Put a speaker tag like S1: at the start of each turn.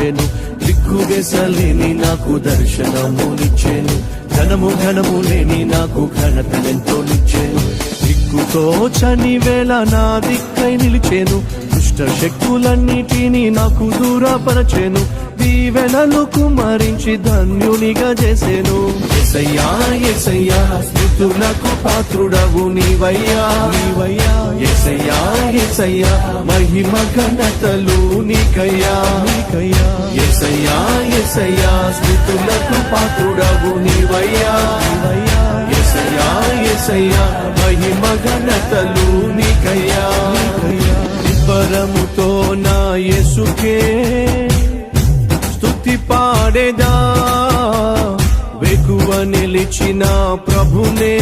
S1: ఉండెను. దిక్కువెసలేని నాకు దర్శనమునిచ్చెను. ఘనము లేని నాకు ఘనతనెంతో నిచ్చెను. దిక్కుతో చని వేళ నా దిక్కై నిలిచెను. దుష్ట శక్తులన్నిటినీ నాకు దూరపరచెను. దీవెనలు కుమరించి ధన్యునిగా చేసెను. యేసయ్యా యేసయ్యా స్తుతులకు పాత్రుడవు నీవయ్యా. యేసయ్యా యేసయ్యా మహిమ ఘనతలు నీకయ్యా. యేసయ్యా యేసయ్యా స్తుతులకు పాత్రుడవు నీవయ్యా. యేసయ్యా యేసయ్యా మహిమ ఘనతలు నీకయ్యా. నిబ్బరముతో నా యేసుకే స్తుతి పాడేదా. వెకువ నిలిచిన ప్రభునే